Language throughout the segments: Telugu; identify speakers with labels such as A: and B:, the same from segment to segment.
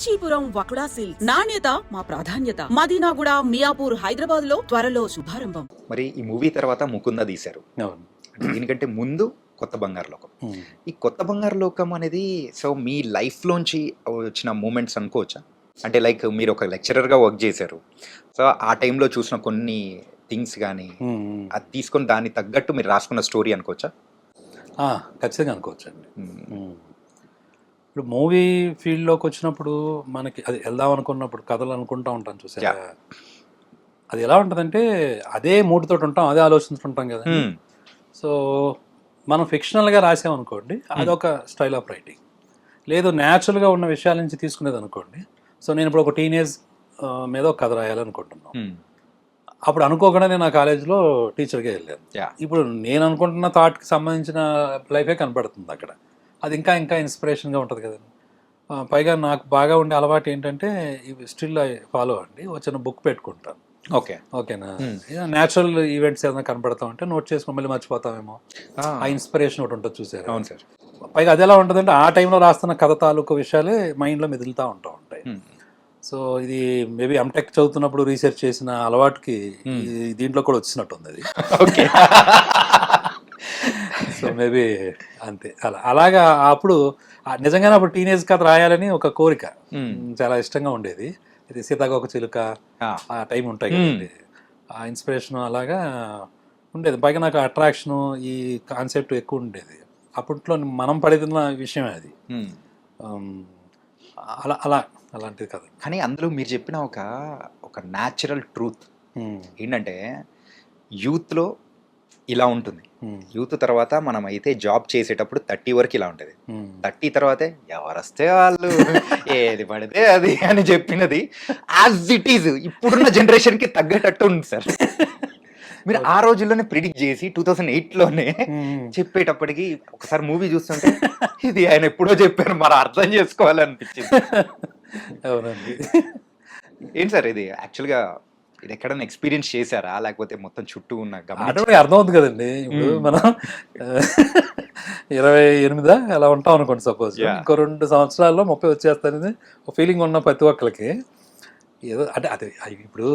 A: కాంచీపురం వకుడా సిల్క్స్ నాణ్యత మా ప్రాధాన్యత. మదీనాగూడ, మియాపూర్, హైదరాబాద్ లో త్వరలో శుభారంభం.
B: మరి ఈ మూవీ తర్వాత ముకుంద తీశారు.
C: అవును.
B: దీనికంటే ముందు కొత్త బంగారు లోకం. ఈ కొత్త బంగారు లోకం అనేది సో మీ లైఫ్లోంచి వచ్చిన మూమెంట్స్ అనుకోవచ్చా? అంటే లైక్ మీరు ఒక లెక్చరర్గా వర్క్ చేశారు. సో ఆ టైంలో చూసిన కొన్ని థింగ్స్ కానీ అది తీసుకొని దాన్ని తగ్గట్టు మీరు రాసుకున్న స్టోరీ అనుకోవచ్చా?
C: ఖచ్చితంగా అనుకోవచ్చు అండి. ఇప్పుడు మూవీ ఫీల్డ్లోకి వచ్చినప్పుడు మనకి అది వెళ్దాం అనుకున్నప్పుడు కథలు అనుకుంటా ఉంటాం చూసారా. అది ఎలా ఉంటుందంటే అదే మూడుతో ఉంటాం, అదే ఆలోచిస్తుంటాం కదా. సో మనం ఫిక్షనల్గా రాసామనుకోండి, అదొక స్టైల్ ఆఫ్ రైటింగ్. లేదు న్యాచురల్గా ఉన్న విషయాల నుంచి తీసుకునేది అనుకోండి. సో నేను ఇప్పుడు ఒక టీనేజ్ మీద ఒక కథ రాయాలనుకుంటున్నాను. అప్పుడు అనుకోకుండా నేను నా కాలేజీలో టీచర్గా వెళ్ళాను. ఇప్పుడు నేను అనుకుంటున్న థాట్కి సంబంధించిన లైఫే కనపడుతుంది అక్కడ. అది ఇంకా ఇంకా ఇన్స్పిరేషన్గా ఉంటుంది కదండి. పైగా నాకు బాగా ఉండే అలవాటు ఏంటంటే ఇవి స్టిల్ ఐ ఫాలో అండి. వచ్చిన బుక్ పెట్టుకుంటాను. ఓకేనా, న్యాచురల్ ఈవెంట్స్ ఏదైనా కనపడతా ఉంటే నోట్ చేసుకుని మళ్ళీ మర్చిపోతామేమో. ఆ ఇన్స్పిరేషన్ ఒకటి ఉంటుంది చూసారు.
B: అవును సార్.
C: పైగా అది ఎలా ఉంటుందంటే ఆ టైంలో రాస్తున్న కథ తాలూకు విషయాలే మైండ్లో మెదులుతూ ఉంటాయి. సో ఇది మేబీ ఎంటెక్ చదువుతున్నప్పుడు రీసెర్చ్ చేసిన అలవాటుకి దీంట్లో కూడా వచ్చినట్టుంది అది.
B: ఓకే.
C: సో మేబీ అంతే. అలాగా అప్పుడు నిజంగానే అప్పుడు టీనేజ్ కథ రాయాలని ఒక కోరిక, చాలా ఇష్టంగా ఉండేది. ఇది సీతాకోక చిలుక ఆ టైం ఉంటాయి కదండి, ఆ ఇన్స్పిరేషన్ అలాగా ఉండేది. పైగా నాకు అట్రాక్షను ఈ కాన్సెప్ట్ ఎక్కువ ఉండేది. అప్పట్లో మనం పడుతున్న విషయమే అది. అలాంటిది కదా.
B: కానీ అందులో మీరు చెప్పిన ఒక న్యాచురల్ ట్రూత్ ఏంటంటే యూత్లో ఇలా ఉంటుంది. యూత్ తర్వాత మనం అయితే జాబ్ చేసేటప్పుడు 30 వరకు ఇలా ఉంటుంది. 30 తర్వాతే ఎవరు వస్తే వాళ్ళు ఏది పడితే అది అని చెప్పినది యాజ్ ఇట్ ఈజ్ ఇప్పుడున్న జనరేషన్కి తగ్గేటట్టు ఉంది సార్. మీరు ఆ రోజుల్లోనే ప్రిడిక్ట్ చేసి 2008లోనే చెప్పేటప్పటికి ఒకసారి మూవీ చూస్తుంటే ఇది ఆయన ఎప్పుడో చెప్పారు, మరి అర్థం చేసుకోవాలనిపించింది.
C: అవునండి.
B: ఏంటి సార్ ఇది యాక్చువల్గా ఇది ఎక్కడన్నా ఎక్స్పీరియన్స్ చేశారా, లేకపోతే మొత్తం చుట్టూ ఉన్న
C: ఆటోమేటిక్ అర్థమవుతుంది కదండి. ఇప్పుడు మనం 28 అలా ఉంటాం అనుకోండి సపోజ్. ఇంకో 2 సంవత్సరాల్లో 30 వచ్చేస్తానని ఒక ఫీలింగ్ ఉన్న ప్రతి ఒక్కరికి ఏదో అంటే అది ఇప్పుడు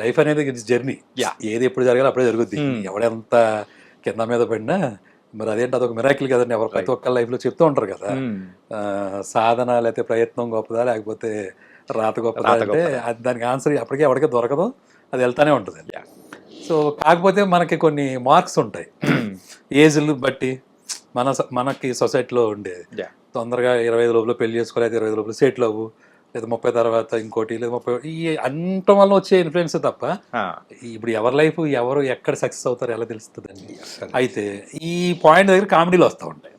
C: లైఫ్ అనేది జర్నీ. ఏది ఎప్పుడు జరగాలి అప్పుడే జరుగుద్ది. ఎవడెంత కింద మీద పడినా మరి అదేంటి అదొక మిరాకిల్ కదండి. ఎవరు ప్రతి ఒక్క లైఫ్లో చెప్తూ ఉంటారు కదా, సాధన లేకపోతే ప్రయత్నం గొప్పదా లేకపోతే రాత గొప్పదా అంటే అది దానికి ఆన్సర్ అప్పటికే ఎవరికే దొరకదు, అది వెళ్తానే ఉంటుంది. సో కాకపోతే మనకి కొన్ని మార్క్స్ ఉంటాయి ఏజ్లు బట్టి. మనకి సొసైటీలో ఉండేది తొందరగా 25 లోపల పెళ్లి చేసుకోలేదు, 25 లోపల సెటిల్ అవ్వు, లేదా 30 తర్వాత ఇంకోటి, లేదా 30 ఈ అంటం వల్ల వచ్చే ఇన్ఫ్లుయెన్స్ తప్ప ఇప్పుడు ఎవరి లైఫ్ ఎవరు ఎక్కడ సక్సెస్ అవుతారు ఎలా తెలుస్తుందండి. అయితే ఈ పాయింట్ దగ్గర కామెడీలు వస్తూ ఉంటాయి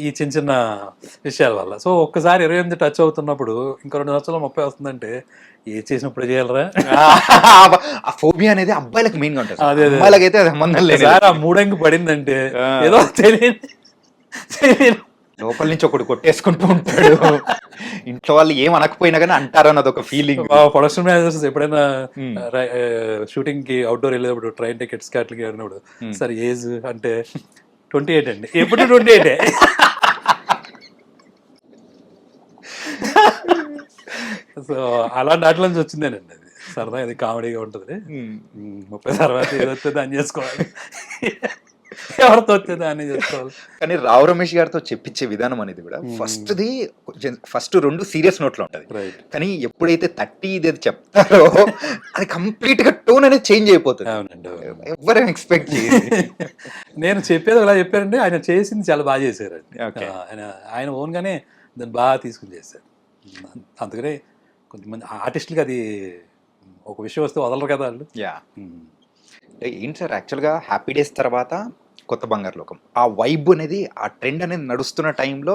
C: ఈ చిన్న చిన్న విషయాల వల్ల. సో ఒక్కసారి 28 టచ్ అవుతున్నప్పుడు ఇంకో 2 సంవత్సరాలు 30 వస్తుందంటే ఏ చేసినప్పుడు చేయలరా.
B: ఆ ఫోబియా అనేది అబ్బాయిలకు మెయిన్ గా ఉంటుంది.
C: అమ్మాయిలకైతే సంబంధం లేదు. ఆ మూడంగి పడిందంటే ఏదో తెలియదు
B: లోపల నుంచి ఒకటి కొట్టేసుకుంటూ ఉంటాడు. ఇంట్లో వాళ్ళు ఏం అనకపోయినా కానీ అంటారు అన్నది ఒక ఫీలింగ్.
C: ప్రొడక్షన్ మేనేజర్స్ ఎప్పుడైనా షూటింగ్ కి అవుట్డోర్ వెళ్ళేటప్పుడు ట్రైన్ టికెట్స్ అట్లకి వెళ్ళినప్పుడు సార్ ఏజ్ అంటే 28 అండి, ఎప్పుడు 28. సో అలాంటి వాటి నుంచి వచ్చిందేనండి అది. సరదా ఇది కామెడీగా ఉంటుంది. 30 తర్వాత ఏదొస్తే దాన్ని చేసుకోవాలి, ఎవరితో వస్తే దాన్ని చేసుకోవాలి.
B: కానీ రావు రమేష్ గారితో చెప్పించే విధానం అనేది కూడా ఫస్ట్ 2 సీరియస్ నోట్లో ఉంటుంది. కానీ ఎప్పుడైతే 30 ఇది చెప్తారో అది కంప్లీట్ గా టోన్ అనేది చేంజ్ అయిపోతుంది.
C: అవునండి,
B: ఎవరు ఎక్స్పెక్ట్ చేయాలి.
C: నేను చెప్పేది అలా చెప్పారండి, ఆయన చేసింది చాలా బాగా చేశారండి. ఆయన ఓన్ గానే దాన్ని బాగా తీసుకుని చేశారు. అందుకనే కొంతమంది ఆర్టిస్టులకి అది ఒక విషయం వస్తే వదలరు కదా వాళ్ళు.
B: ఏంటి సార్ యాక్చువల్గా హ్యాపీ డేస్ తర్వాత కొత్త బంగారు లోకం ఆ వైబ్ అనేది ఆ ట్రెండ్ అనేది నడుస్తున్న టైంలో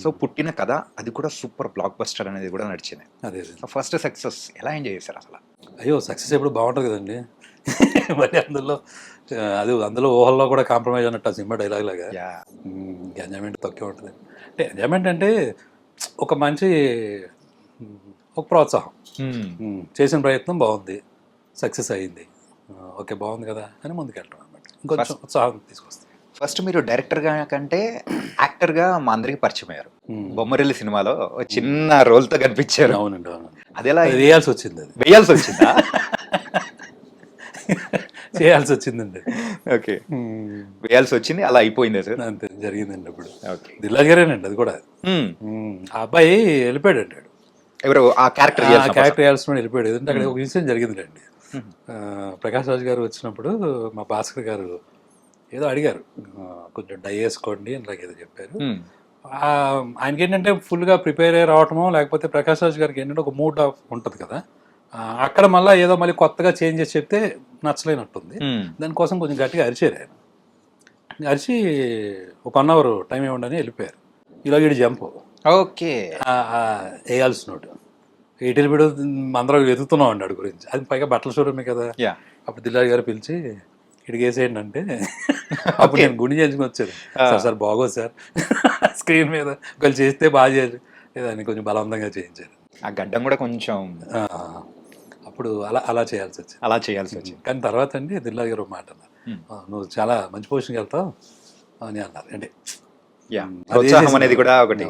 B: సో పుట్టిన కథ అది కూడా సూపర్ బ్లాక్ బస్టర్ అనేది కూడా నడిచింది.
C: అదే
B: ఫస్ట్ సక్సెస్ ఎలా ఎంజాయ్ చేశారు అసలు?
C: అయ్యో సక్సెస్ ఎప్పుడు బాగుంటుంది కదండి. మరి అందులో ఊహల్లో కూడా కాంప్రమైజ్ అన్నట్టు ఆ సినిమా డైలాగ్ లాగా ఎంజాయ్మెంట్ తక్కువ ఉంటుంది. అంటే ఎంజాయ్మెంట్ అంటే ఒక మంచి ఒక ప్రోత్సాహం, చేసిన ప్రయత్నం బాగుంది, సక్సెస్ అయ్యింది, ఓకే బాగుంది కదా అని ముందుకెళ్ళటం అనమాట. ఇంకొంచెం ఉత్సాహం తీసుకొస్తుంది.
B: ఫస్ట్ మీరు డైరెక్టర్ గా కంటే యాక్టర్ గా మా అందరికి పరిచయం అయ్యారు. బొమ్మరిల్లు సినిమాలో ఒక చిన్న రోల్ తో కనిపించారు.
C: అవునండి అవును.
B: అది ఎలా
C: అది వేయాల్సి వచ్చింది, అది
B: వేయాల్సి వచ్చిందా?
C: చేయాల్సి వచ్చిందండి.
B: ఓకే, వేయాల్సి వచ్చింది, అలా అయిపోయింది సార్.
C: అంతే జరిగిందండి. అప్పుడు
B: ఓకే.
C: దిల్రాజ్ గారేనండి అది కూడా. ఆ అబ్బాయి వెళ్ళిపోయాడు అంటాడు,
B: ఎవరు ఆ క్యారెక్టర్
C: క్యారెక్టర్ వేయాల్సిన వాడు వెళ్ళిపోయాడు. ఎందుకంటే అక్కడ ఒక ఇన్సిడెంట్ జరిగిందండి. ప్రకాష్ రాజ్ గారు వచ్చినప్పుడు మా భాస్కర్ గారు ఏదో అడిగారు, కొంచెం డై వేసుకోండి అని ఏదో చెప్పారు. ఆయనకి ఏంటంటే ఫుల్గా ప్రిపేర్ అయ్యి రావటమో, లేకపోతే ప్రకాష్ రాజ్ గారికి ఏంటంటే ఒక మూడ్ ఆఫ్ ఉంటుంది కదా, అక్కడ మళ్ళీ ఏదో మళ్ళీ కొత్తగా చేంజ్ చేసి చెప్తే నచ్చలేనట్టుంది. దానికోసం కొంచెం గట్టిగా అరిచారు ఆయన. అరిచి ఒక 1 అవర్ టైం ఇవ్వండి వెళ్ళిపోయారు. ఇలా వీడు జంప్
B: ఓకే
C: వేయాల్సినోడు ఎటు వెళ్ళిపోయాడు, అందరం వెతుకుతున్నాం అండి వాడి గురించి. అది పైగా బట్టల షోరూమే కదా. అప్పుడు దిల్రాజ్ గారు పిలిచి ఇడికి వేసేయండి అంటే అప్పుడు నేను గుండె చేయించుకుని వచ్చాను. సార్ బాగోదు సార్, స్క్రీన్ మీద ఒకళ్ళు చేస్తే బాగా చేయాలి లేదని కొంచెం బలవంతంగా చేయించారు.
B: ఆ గడ్డం కూడా కొంచెం
C: అప్పుడు అలా చేయాల్సి వచ్చింది.
B: అలా చేయాల్సి వచ్చింది.
C: కానీ తర్వాత అండి దిల్రాజ్ గారు ఒక మాట అన్నారు, నువ్వు చాలా మంచి పొజిషన్కి వెళ్తావు అని అన్నారు. అంటే
B: ప్రోత్సాహం అనేది కూడా ఒకటి